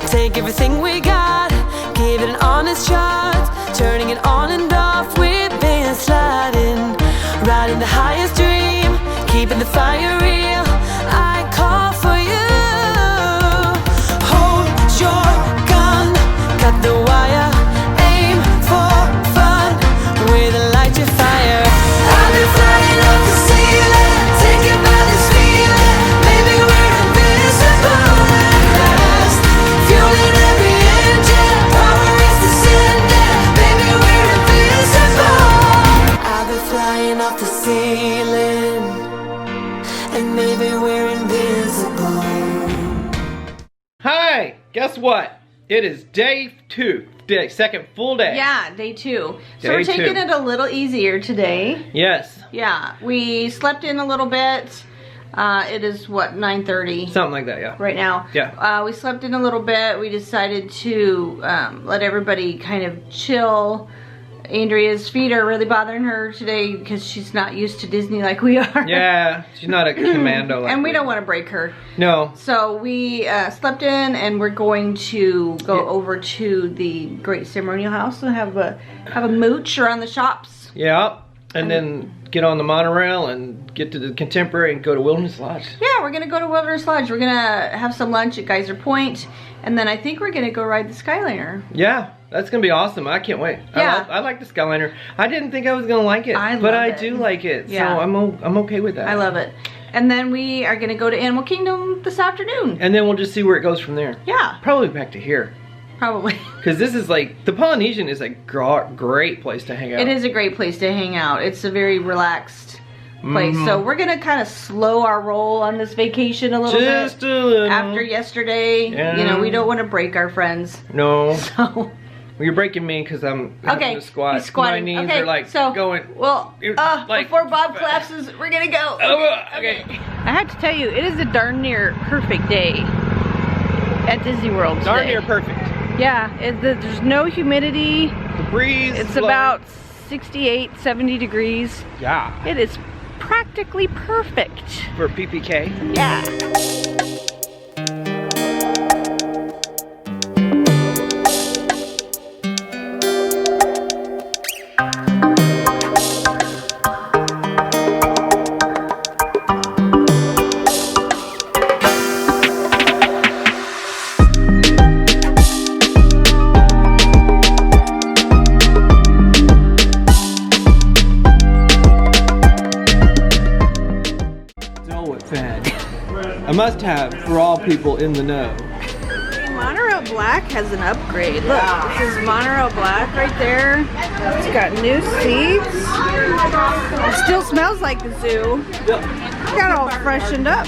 Take everything we got, give it an honest shot, turning it on and off, we've been sliding, riding the highest dream, keeping the fire real. I call for you. Hold your gun, cut the wire, aim for fun, with a light to fire. I've been flying up the ceiling, taken by this feeling. Maybe we're invincible at last, fueling every engine, power is descending. Maybe we're invincible. I've been flying off the ceiling, and maybe we're invincible. Hi, guess what? It is day 2, second full day. Yeah, day 2. So Day we're taking 2. it a little easier today. Yes, Yeah, we slept in a little bit. It is what, 9:30 something like that, yeah. right now. Yeah. We slept in a little bit. We decided to let everybody kind of chill. Andrea's feet are really bothering her today because she's not used to Disney like we are. Yeah, she's not a commando like And we don't want to break her. No. So we slept in, and we're going to go over to the Great Ceremonial House and have a mooch around the shops. Yeah, and then get on the monorail and get to the Contemporary and go to Wilderness Lodge. Yeah, we're gonna go to Wilderness Lodge. We're gonna have some lunch at Geyser Point, and then I think we're gonna go ride the Skyliner. Yeah, that's gonna be awesome. I can't wait. Yeah. I like the Skyliner. I didn't think I was gonna like it, but I do like it. Yeah. So I'm okay with that. I love it. And then we are gonna go to Animal Kingdom this afternoon. And then we'll just see where it goes from there. Yeah, Probably back to here. probably. Because this is like, the Polynesian is a great place to hang out. It is a great place to hang out. It's a very relaxed place. So we're gonna kind of slow our roll on this vacation a little Just bit. a little. After yesterday, Yeah. you know, we don't want to break our friends. No. So, Well, you're breaking me because I'm having okay, to squat. he's squatting. My knees Okay, are like so, going. well, like- before Bob collapses, we're gonna go. Okay. I have to tell you, it is a darn near perfect day at Disney World today. Darn near perfect. Yeah, there's no humidity. The breeze. It's blowing. about 68, 70 degrees. Yeah. It is practically perfect. For PPK. Yeah. A must-have for all people in the know. Monorail Black has an upgrade. Look, this is Monorail Black right there. It's got new seats. It still smells like the zoo. Got all freshened up.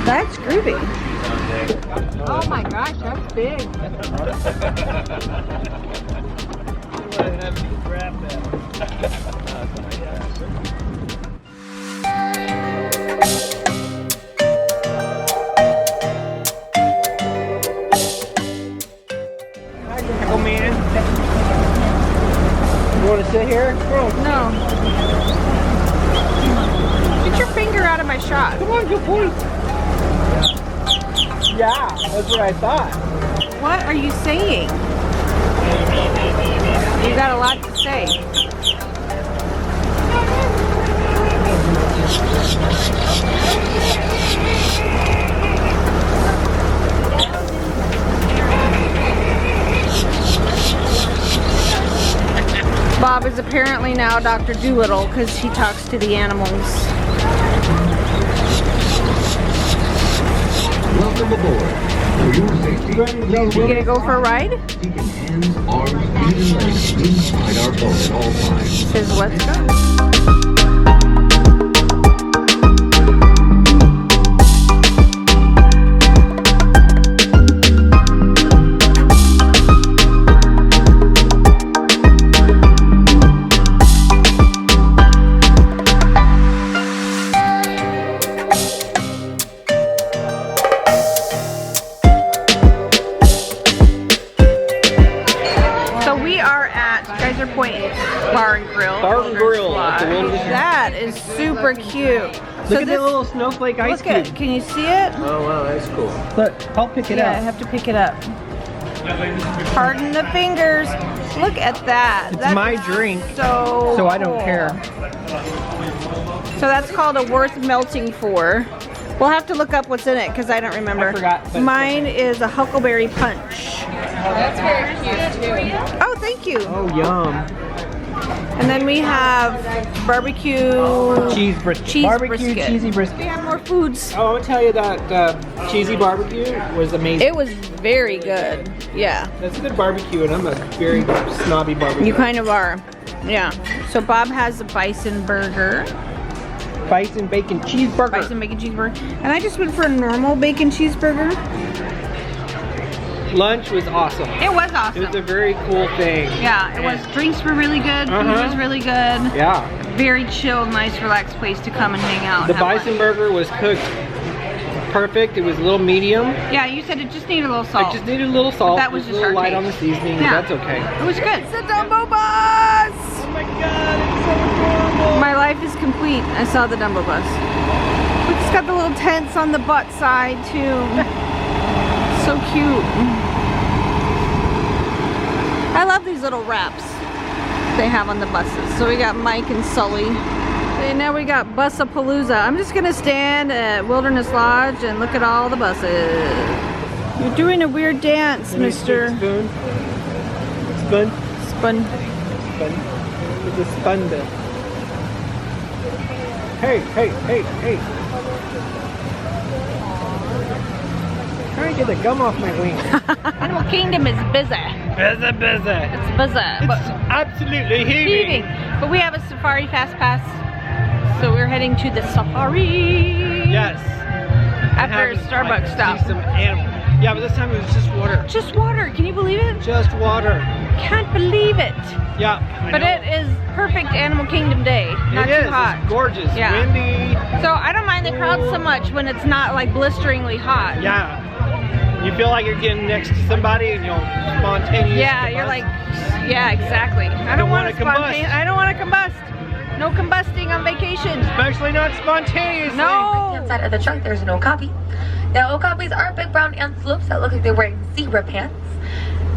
That's groovy. Oh my gosh, that's big. Oh man. You want to sit here? No. Get your finger out of my shot. Come on, good point. Yeah, that's what I thought. What are you saying? You got a lot to say. Bob is apparently now Dr. Dolittle because he talks to the animals. Welcome aboard. For your safety, please You gonna go for a ride? keep your hands, arms, feet, and legs inside our boat at all times. Says let's go. Geyser Point Bar and Grill. Bar and Grill at the Wilderness. That is super cute. Look at that little snowflake ice Look cube. at, can you see it? Oh wow, that's cool. Look, I'll pick it Yeah, I up. have to pick it up. Pardon the fingers. Look at that. It's That's my drink, so I don't cool. care. So that's called a worth melting for. We'll have to look up what's in it because I don't remember. I forgot, but- Mine is a huckleberry punch. That's very cute too. Oh, thank you. Oh, yum. And then we have barbecue Cheese brisket. cheese Barbecue brisket. cheesy We brisket. have more foods. Oh, I'll tell you that cheesy barbecue was amazing. It was very good. Yeah, That's good barbecue, and I'm a very snobby barbecue. you kind of are. Yeah. So Bob has a bison burger. Bison bacon cheeseburger. Bison bacon cheeseburger. And I just went for a normal bacon cheeseburger. Lunch was awesome. It was It awesome. was a very cool thing. Yeah, it was. Drinks were really good. Food was really good. Yeah. Very chill, nice, relaxed place to come and hang out. The have bison lunch. burger was cooked perfect. It was a little medium. Yeah, you said it just needed a little salt. It just needed a little salt. That was It just a little our light taste. on the seasoning. Yeah. That's okay. It was good. It's a Dumbo bus! Oh my god, it's so adorable. My life is complete. I saw the Dumbo bus. It's got the little tents on the butt side too. So cute. I love these little wraps they have on the buses. So we got Mike and Sully. And now we got Busapalooza. I'm just gonna stand at Wilderness Lodge and look at all the buses. You're doing a weird dance, Mr. Spoon. Spoon. Spun. Spun. It's a spun bit. Hey, hey, hey, hey. Trying to get the gum off my wing. Animal Kingdom is busy. Busy, busy. It's busy. It's But absolutely heaving. But we have a safari fast pass. So we're heading to the safari. Yes. After a Starbucks stop. See some animals. Yeah, but this time it was just water. Just water. Can you believe it? Just water. Can't believe it. Yeah. I But know. it is perfect Animal Kingdom day. Not It too is. hot. It's gorgeous. Yeah. Windy. So I don't mind the crowd so much when it's not like blisteringly hot. Yeah. You feel like you're getting next to somebody and you'll spontaneous. Yeah, you're like, yeah, exactly. I don't want to combust. I don't want to combust. No combusting on vacation. Especially not spontaneously. No. Inside of the trunk, there's an okapi. Now, okapis are big brown antelopes that look like they're wearing zebra pants.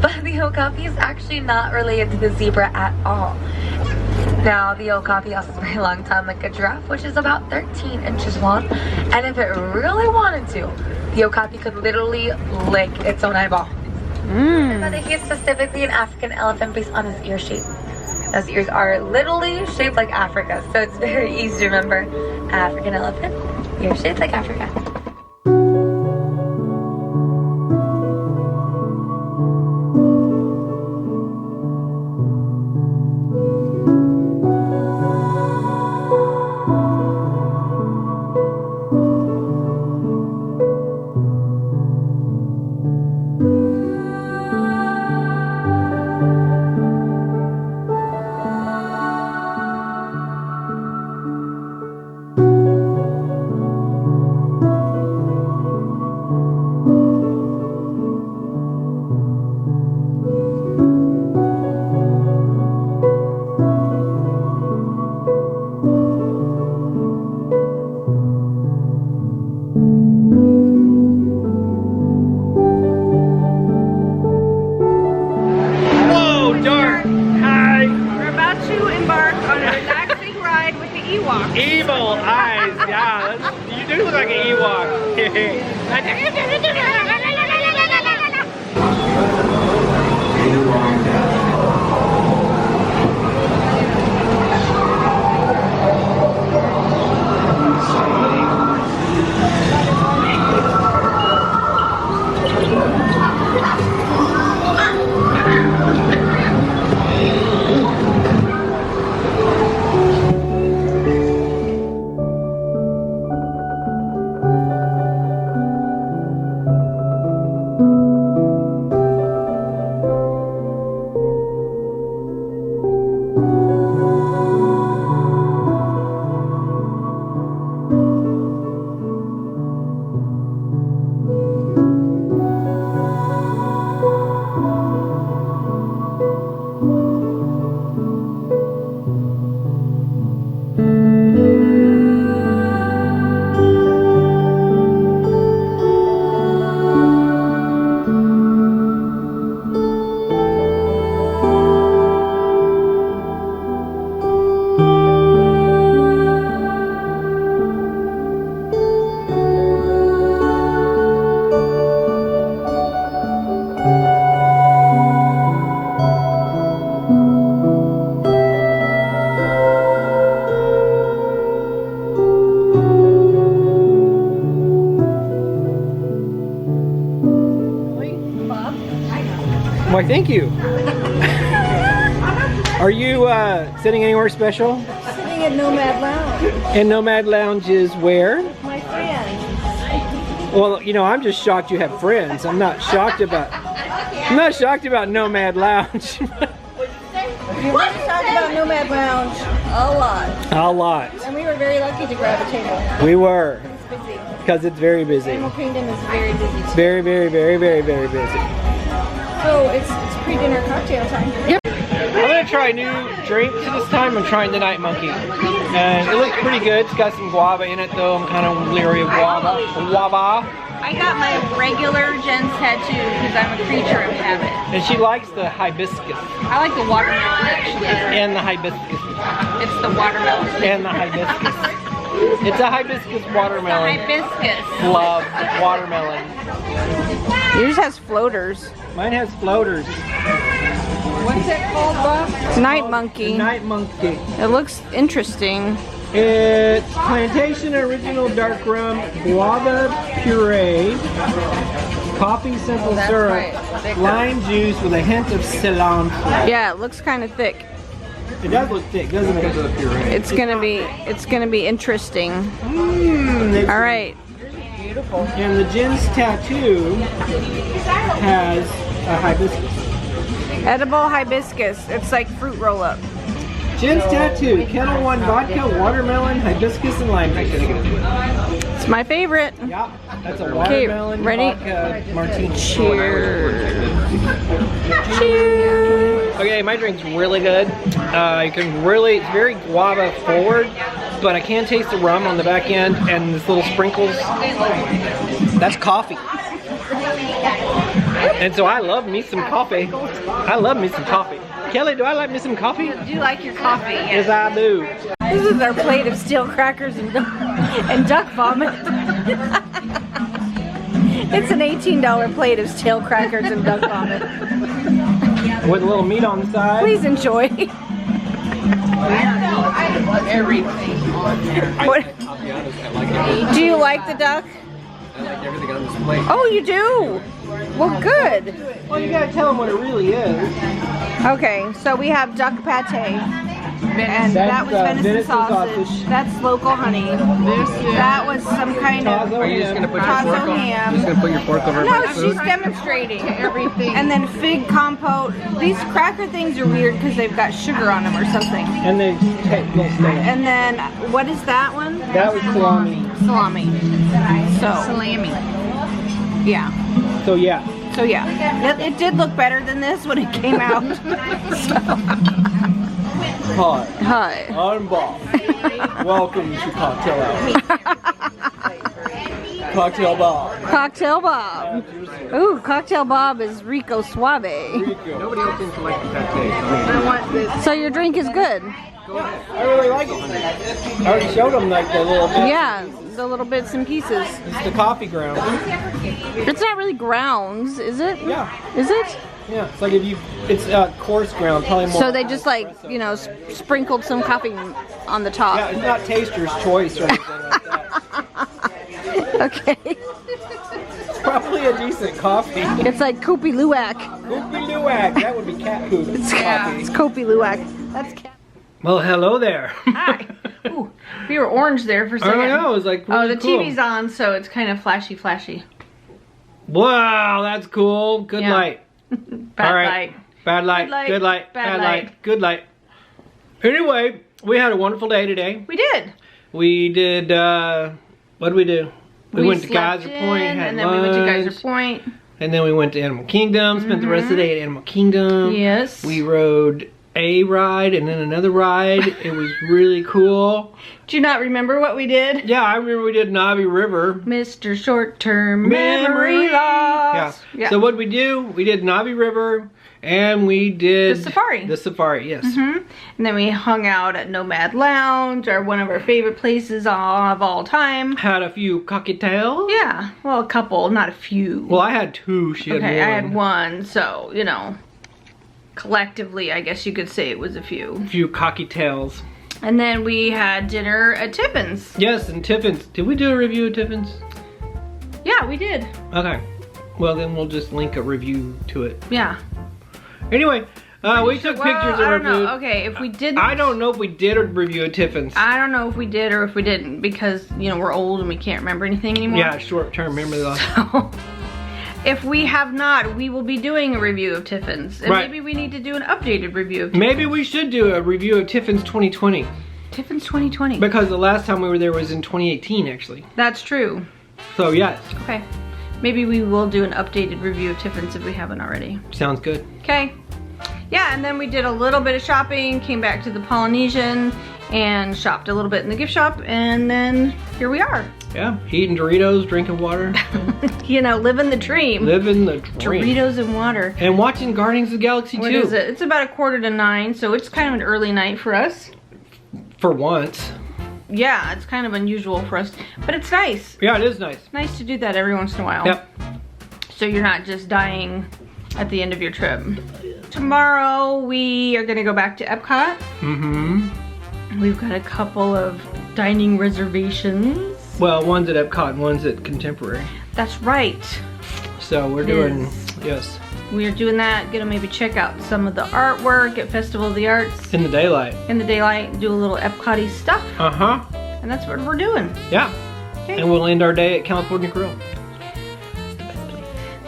But the okapi is actually not related to the zebra at all. Now, the okapi has a very long tongue like a giraffe, which is about 13 inches long. And if it really wanted to, the okapi could literally lick its own eyeball. But he's specifically an African elephant based on his ear shape. His ears are literally shaped like Africa, so it's very easy to remember. African elephant, ear shaped like Africa. Whoa, dark. Hi. We're about to embark on a relaxing ride with the Ewoks. Evil eyes. Yeah, you do look like an Ewok. Why, thank you. Are you sitting anywhere special? Sitting at Nomad Lounge. And Nomad Lounge is where? My friend. Well, you know, I'm just shocked you have friends. I'm not shocked about Nomad Lounge. We want to talk about Nomad Lounge a lot. A lot. And we were very lucky to grab a table. We were. It's busy. Because it's very busy. Animal Kingdom is very busy too. Very, very, very, very, very busy. So it's pre-dinner cocktail time. Yep. I'm gonna try new drinks this time. I'm trying the Night Monkey. And it looks pretty good. It's got some guava in it though. I'm kind of leery of guava. I got my regular Jen's tattoo because I'm a creature of habit. And she likes the hibiscus. I like the watermelon actually. And the hibiscus. It's the watermelon. And the hibiscus. It's a hibiscus watermelon. Hibiscus. Love watermelon. Yours has floaters. Mine has floaters. What's it called, Bob? Night Monkey. Night Monkey. It looks interesting. It's plantation original dark rum, guava puree, coffee simple syrup, right. lime juice with a hint of cilantro. Yeah, it looks kind of thick. It does look thick, doesn't it? It's gonna be interesting. All right. Beautiful. And the Jen's tattoo has a hibiscus. Edible hibiscus. It's like fruit roll-up. Jen's tattoo: Kettle One vodka, watermelon, hibiscus, and lime juice. It's my favorite. Yeah, that's a watermelon ready? vodka martini. Cheers. Cheers. Okay, my drink's really good. It's very guava forward, but I can taste the rum on the back end and this little sprinkles. That's coffee. And so I love me some coffee. I love me some coffee. Kelly, do I like me some coffee? Do you like your coffee? Yes, I do. This is our plate of steel crackers and duck vomit. It's an $18 plate of stale crackers and duck vomit. With a little meat on the side. Please enjoy. Everything on there. What? I'll be honest, I like everything. Do you like the duck? I like everything on this plate. Oh, you do? Well, good. Well, you gotta tell them what it really is. Okay, so we have duck pate. And that was venison sausage. That's local honey. That was some kind of Are you just gonna put your tazo fork over? ham. Just gonna put your fork over No, my she's food? demonstrating everything. And then fig compote. These cracker things are weird because they've got sugar on them or something. And they take little stamps. And then, what is that one? That was salami. Salami. So. Salami. Yeah. So yeah. So yeah. It did look better than this when it came out. Hi, Hi. I'm Bob. Welcome to Cocktail Hour. Cocktail Bob. Cocktail Bob. Ooh, Cocktail Bob is Rico Suave. Nobody else seems to like the pate. So your drink is good. I really like it. I already showed them like the little bit. Yeah, the little bits and pieces. It's the coffee ground. It's not really grounds, is it? Yeah. Is it? Yeah, it's like it's coarse ground, probably more. So they just like, you know, sprinkled some coffee on the top. Yeah, it's not taster's choice or anything like that. Okay. It's probably a decent coffee. It's like Kopi Luwak. Kopi Luwak, that would be cat food. It's coffee. Kopi Luwak. That's cat. Well, hello there. Hi. Ooh, we were orange there for a second. I know, it was like really Oh, the cool. TV's on, so it's kind of flashy. Wow, that's cool. Good Yeah. light. Bad All right. light. Bad light, good light, bad light, good light. Anyway, we had a wonderful day today. We did. We did, what did we do? We went to slept Geyser in, Point, had and then lunch, we went to Geyser Point. and then we went to Animal Kingdom, spent the rest of the day at Animal Kingdom. Yes. We rode a ride and then another ride. It was really cool. Do you not remember what we did? Yeah, I remember we did Nav'i River. Mr. Short-Term Memory Loss. Yeah. So what did we do? We did Nav'i River and we did The safari. The safari, yes. And then we hung out at Nomad Lounge, one of our favorite places of all time. Had a few cocktails. Yeah, well, a couple, not a few. Well, I had two. She had one. Okay, I had one, so, you know, collectively, I guess you could say it was a few. A few cocktails. And then we had dinner at Tiffins. Yes, and Tiffins. Did we do a review of Tiffins? Yeah, we did. Okay. Well, then we'll just link a review to it. Yeah. Anyway, we took pictures I and don't know. reviewed. Okay, if we didn't, I don't know if we did a review of Tiffins. I don't know if we did or if we didn't because you know we're old and we can't remember anything anymore. Yeah, short-term memory loss. So, if we have not, we will be doing a review of Tiffins, and Right. maybe we need to do an updated review of Tiffins. Maybe we should do a review of Tiffins 2020 Tiffins 2020. because the last time we were there was in 2018, actually. That's true. So yes, Okay, maybe we will do an updated review of Tiffins if we haven't already. sounds good. Okay. Yeah, and then we did a little bit of shopping, came back to the Polynesian, and shopped a little bit in the gift shop, and then here we are. Yeah, eating Doritos, drinking water, You know, living the dream. living the dream. Doritos and water. And watching Guardians of the Galaxy What 2. is it? It's about 8:45, so it's kind of an early night for us. For once. Yeah, it's kind of unusual for us, but it's nice. Yeah, it is nice. Nice to do that every once in a while. Yep. So you're not just dying at the end of your trip. Tomorrow we are gonna go back to Epcot. Mm-hmm. We've got a couple of dining reservations. Well, one's at Epcot and one's at Contemporary. That's right. So we're It doing, is. yes, We are doing that. Gonna maybe check out some of the artwork at Festival of the Arts in the daylight. in the daylight. Do a little Epcot-y stuff, Uh-huh. and that's what we're doing. Yeah. Okay. And we'll end our day at California Grill.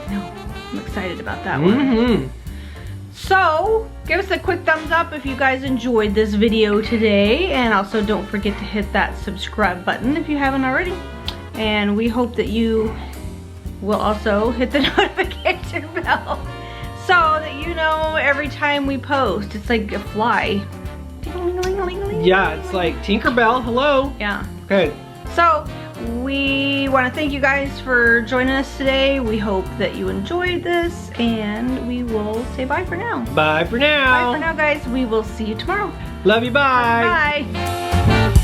No, I'm excited about that one. Mm-hmm. So, give us a quick thumbs up if you guys enjoyed this video today, and also don't forget to hit that subscribe button if you haven't already. And we hope that you will also hit the notification bell so that you know every time we post. It's like a fly. Ding-a-ling-a-ling-a-ling. Yeah, it's like Tinkerbell, hello. Yeah. Okay. So, we want to thank you guys for joining us today. We hope that you enjoyed this, and we will say bye for now. Bye for now. Bye for now, guys. We will see you tomorrow. Love you, bye. Bye.